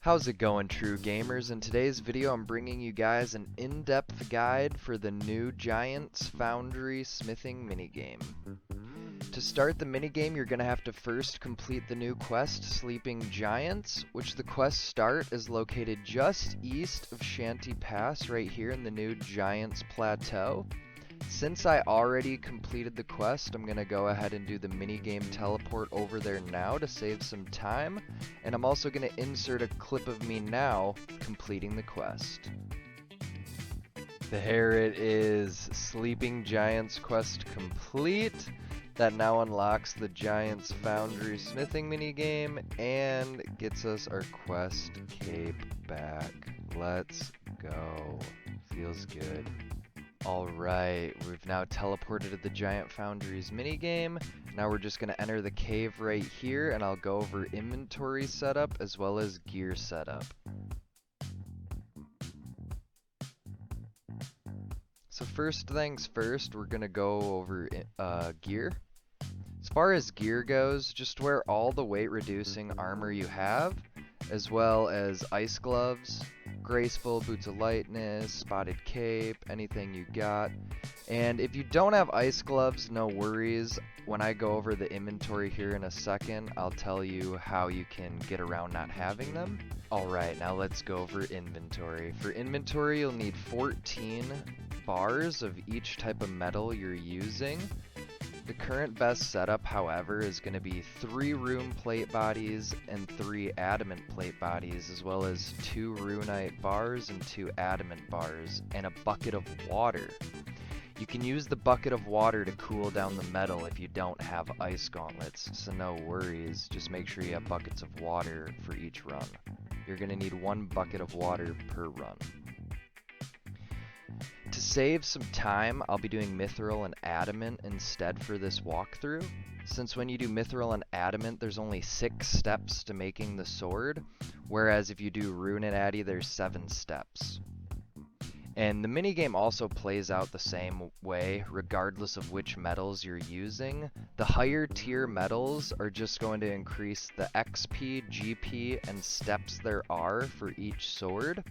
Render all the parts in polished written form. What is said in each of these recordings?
How's it going, true gamers? In today's video I'm bringing you guys an in-depth guide for the new Giants Foundry smithing minigame. To start the minigame, you're going to have to first complete the new quest, Sleeping Giants, which the quest start is located just east of Shanty Pass right here in the new Giants Plateau. Since I already completed the quest, I'm going to go ahead and do the minigame teleport over there now to save some time, and I'm also going to insert a clip of me now completing the quest. There it is, Sleeping Giants quest complete. That now unlocks the Giants Foundry smithing minigame and gets us our quest cape back. Let's go. Feels good. Alright, we've now teleported to the Giant Foundry's minigame. Now we're just going to enter the cave right here, and I'll go over inventory setup as well as gear setup. So first things first, we're going to go over gear. As far as gear goes, just wear all the weight reducing armor you have, as well as ice gloves, graceful boots of lightness, spotted cape, anything you got. And if you don't have ice gloves, no worries. When I go over the inventory here in a second, I'll tell you how you can get around not having them. Alright, now let's go over inventory. For inventory, you'll need 14 bars of each type of metal you're using. The current best setup, however, is going to be 3 rune plate bodies and 3 adamant plate bodies, as well as 2 runite bars and 2 adamant bars, and a bucket of water. You can use the bucket of water to cool down the metal if you don't have ice gauntlets, so no worries, just make sure you have buckets of water for each run. You're going to need 1 bucket of water per run. To save some time, I'll be doing mithril and adamant instead for this walkthrough. Since when you do mithril and adamant, there's only 6 steps to making the sword, whereas if you do rune and addy, there's 7 steps. And the minigame also plays out the same way, regardless of which metals you're using. The higher tier metals are just going to increase the XP, GP, and steps there are for each sword.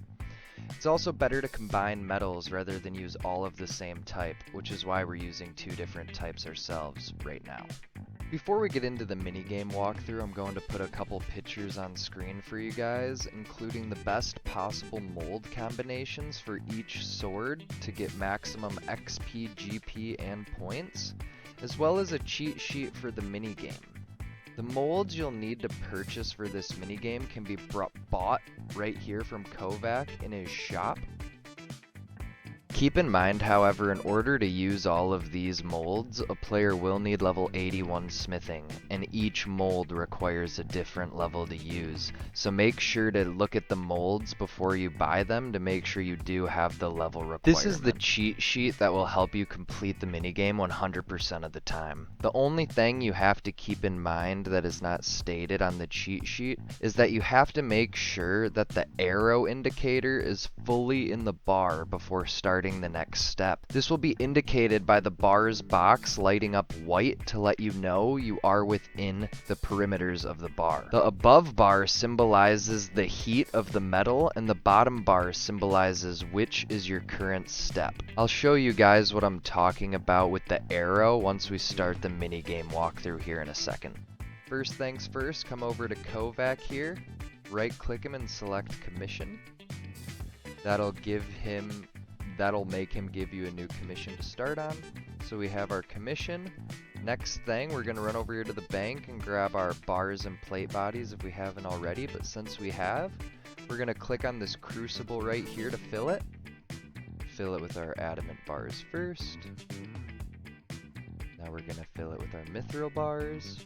It's also better to combine metals rather than use all of the same type, which is why we're using 2 different types ourselves right now. Before we get into the minigame walkthrough, I'm going to put a couple pictures on screen for you guys, including the best possible mold combinations for each sword to get maximum XP, GP, and points, as well as a cheat sheet for the minigame. The molds you'll need to purchase for this minigame can be bought right here from Kovac in his shop. Keep in mind, however, in order to use all of these molds, a player will need level 81 smithing, and each mold requires a different level to use. So make sure to look at the molds before you buy them to make sure you do have the level requirement. This is the cheat sheet that will help you complete the minigame 100% of the time. The only thing you have to keep in mind that is not stated on the cheat sheet is that you have to make sure that the arrow indicator is fully in the bar before starting the next step. This will be indicated by the bar's box lighting up white to let you know you are within the perimeters of the bar. The above bar symbolizes the heat of the metal, and the bottom bar symbolizes which is your current step. I'll show you guys what I'm talking about with the arrow once we start the minigame walkthrough here in a second. First things first, come over to Kovac here, right click him and select commission. That'll make him give you a new commission to start on. So we have our commission. Next thing, we're going to run over here to the bank and grab our bars and plate bodies if we haven't already, but since we have, we're going to click on this crucible right here to fill it. Fill it with our adamant bars first. Now we're going to fill it with our mithril bars.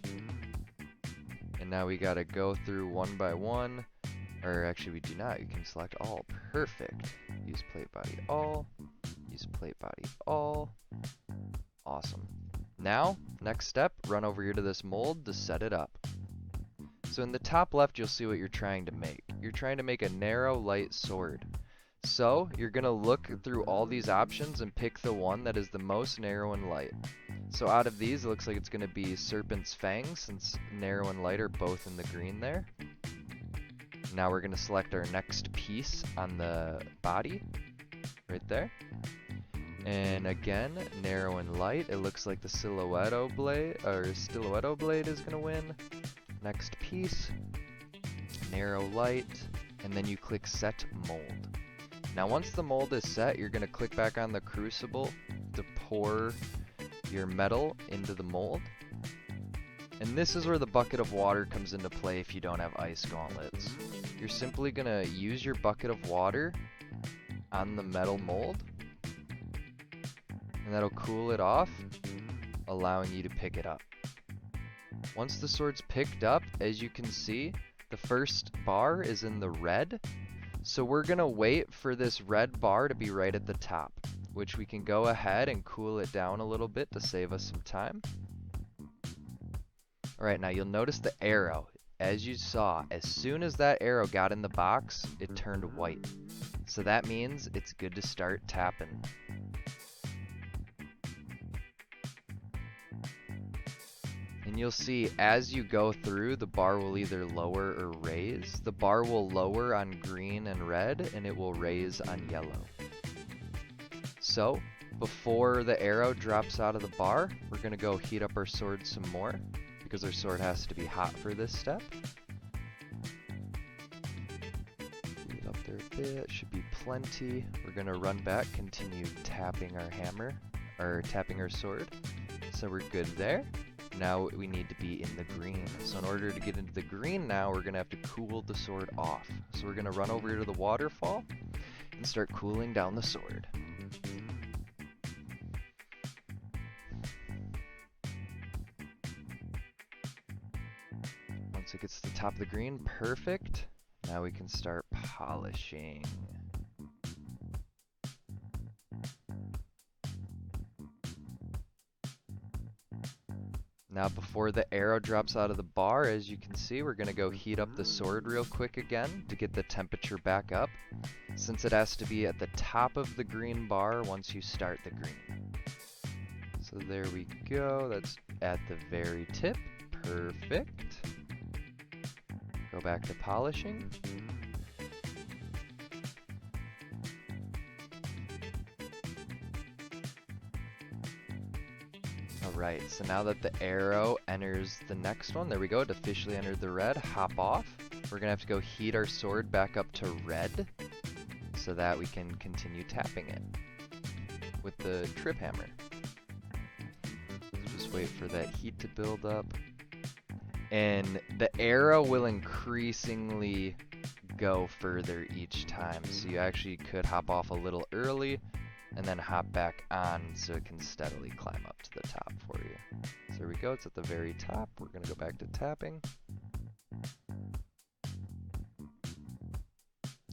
And now we got to go through one by one. Or actually we do not, you can select all. Perfect. Use plate body all. Use plate body all. Awesome. Now, next step, run over here to this mold to set it up. So in the top left you'll see what you're trying to make. You're trying to make a narrow light sword. So you're going to look through all these options and pick the one that is the most narrow and light. So out of these it looks like it's going to be Serpent's Fang, since narrow and light are both in the green there. Now we're going to select our next piece on the body, right there. And again, narrow and light. It looks like the Stiletto blade is going to win. Next piece, narrow light, and then you click Set Mold. Now once the mold is set, you're going to click back on the crucible to pour your metal into the mold. And this is where the bucket of water comes into play if you don't have ice gauntlets. You're simply going to use your bucket of water on the metal mold, and that'll cool it off, allowing you to pick it up. Once the sword's picked up, as you can see, the first bar is in the red. So we're going to wait for this red bar to be right at the top, which we can go ahead and cool it down a little bit to save us some time. Alright, now you'll notice the arrow. As you saw, as soon as that arrow got in the box, it turned white. So that means it's good to start tapping. And you'll see as you go through, the bar will either lower or raise. The bar will lower on green and red, and it will raise on yellow. So, before the arrow drops out of the bar, we're going to go heat up our sword some more, because our sword has to be hot for this step. Heat it up there a bit, should be plenty. We're going to run back, continue tapping our hammer, or tapping our sword. So we're good there. Now we need to be in the green. So in order to get into the green now, we're going to have to cool the sword off. So we're going to run over to the waterfall and start cooling down the sword. Once it gets to the top of the green, perfect. Now we can start polishing. Now before the arrow drops out of the bar, as you can see, we're going to go heat up the sword real quick again to get the temperature back up, since it has to be at the top of the green bar once you start the green. So there we go, that's at the very tip, perfect. Go back to polishing. Alright, so now that the arrow enters the next one, there we go, it officially entered the red, hop off. We're going to have to go heat our sword back up to red, so that we can continue tapping it with the trip hammer. So just wait for that heat to build up. And the arrow will increasingly go further each time, so you actually could hop off a little early and then hop back on so it can steadily climb up to the top for you. So there we go, it's at the very top. We're going to go back to tapping.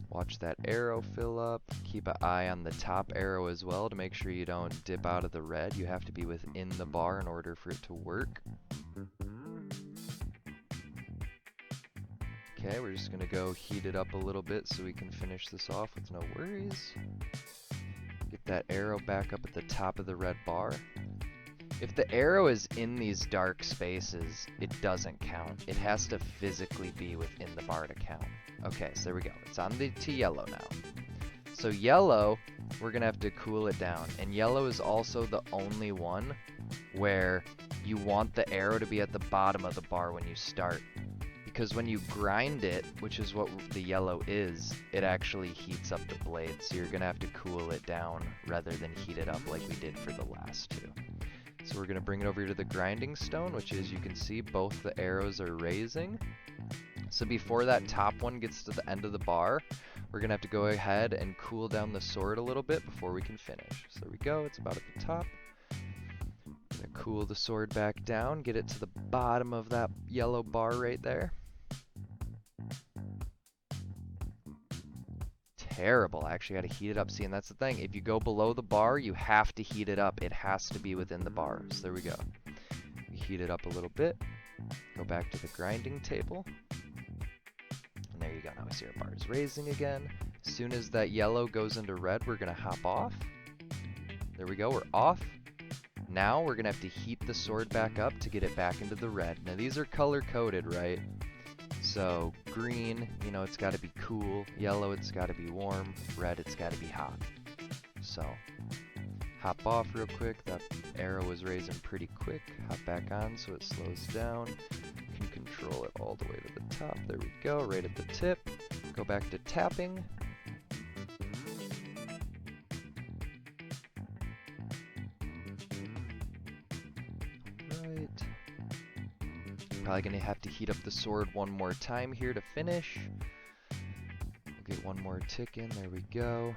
Watch that arrow fill up. Keep an eye on the top arrow as well to make sure you don't dip out of the red. You have to be within the bar in order for it to work. Okay, we're just going to go heat it up a little bit so we can finish this off with no worries. Get that arrow back up at the top of the red bar. If the arrow is in these dark spaces, it doesn't count. It has to physically be within the bar to count. Okay, so there we go. It's on to yellow now. So yellow, we're going to have to cool it down. And yellow is also the only one where you want the arrow to be at the bottom of the bar when you start. Because when you grind it, which is what the yellow is, it actually heats up the blade. So you're going to have to cool it down rather than heat it up like we did for the last two. So we're going to bring it over to the grinding stone, which is, you can see both the arrows are raising. So before that top one gets to the end of the bar, we're going to have to go ahead and cool down the sword a little bit before we can finish. So there we go, it's about at the top. I'm going to cool the sword back down, get it to the bottom of that yellow bar right there. Terrible. I actually got to heat it up. See, and that's the thing. If you go below the bar, you have to heat it up. It has to be within the bar. So there we go. We heat it up a little bit. Go back to the grinding table. And there you go. Now we see our bars raising again. As soon as that yellow goes into red, we're going to hop off. There we go. We're off. Now we're going to have to heat the sword back up to get it back into the red. Now these are color coded, right? So green, you know, it's got to be cool. Yellow, it's got to be warm. Red, it's got to be hot. So hop off real quick. That arrow is raising pretty quick. Hop back on so it slows down. You can control it all the way to the top. There we go, right at the tip. Go back to tapping. Right. Probably gonna have to heat up the sword one more time here to finish. We'll get one more tick in, there we go.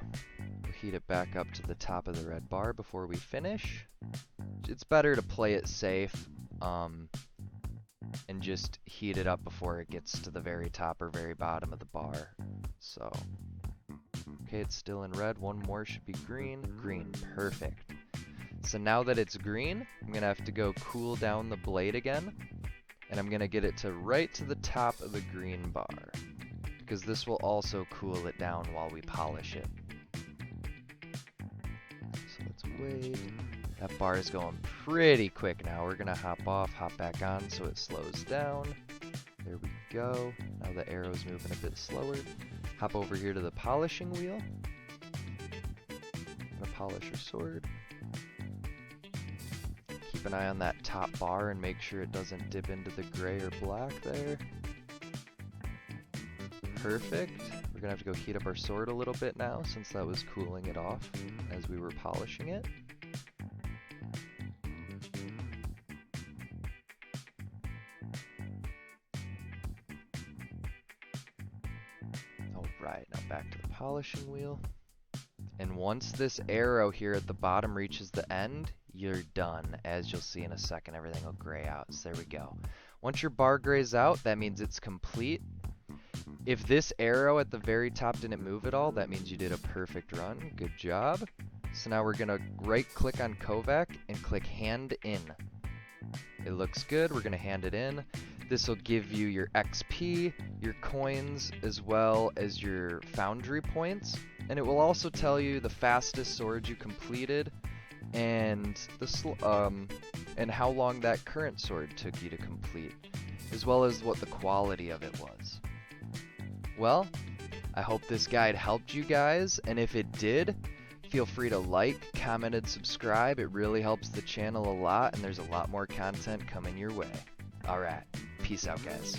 We'll heat it back up to the top of the red bar before we finish. It's better to play it safe, and just heat it up before it gets to the very top or very bottom of the bar. So, okay, it's still in red. One more should be green. Green, perfect. So now that it's green, I'm gonna have to go cool down the blade again, and I'm gonna get it to right to the top of the green bar, because this will also cool it down while we polish it. So let's wait. That bar is going pretty quick now. We're gonna hop off, hop back on so it slows down. There we go. Now the arrow's moving a bit slower. Hop over here to the polishing wheel. Gonna polish your sword. Keep an eye on that top bar and make sure it doesn't dip into the gray or black there. Perfect. We're gonna have to go heat up our sword a little bit now since that was cooling it off as we were polishing it. Alright, now back to the polishing wheel. And once this arrow here at the bottom reaches the end, you're done. As you'll see in a second, everything will gray out. So there we go. Once your bar grays out, that means it's complete. If this arrow at the very top didn't move at all, that means you did a perfect run. Good job. So now we're going to right-click on Kovac and click Hand In. It looks good. We're going to hand it in. This will give you your XP, your coins, as well as your Foundry points. And it will also tell you the fastest sword you completed and and how long that current sword took you to complete, as well as what the quality of it was. Well, I hope this guide helped you guys, and if it did, feel free to like, comment, and subscribe. It really helps the channel a lot, and there's a lot more content coming your way. Alright, peace out, guys.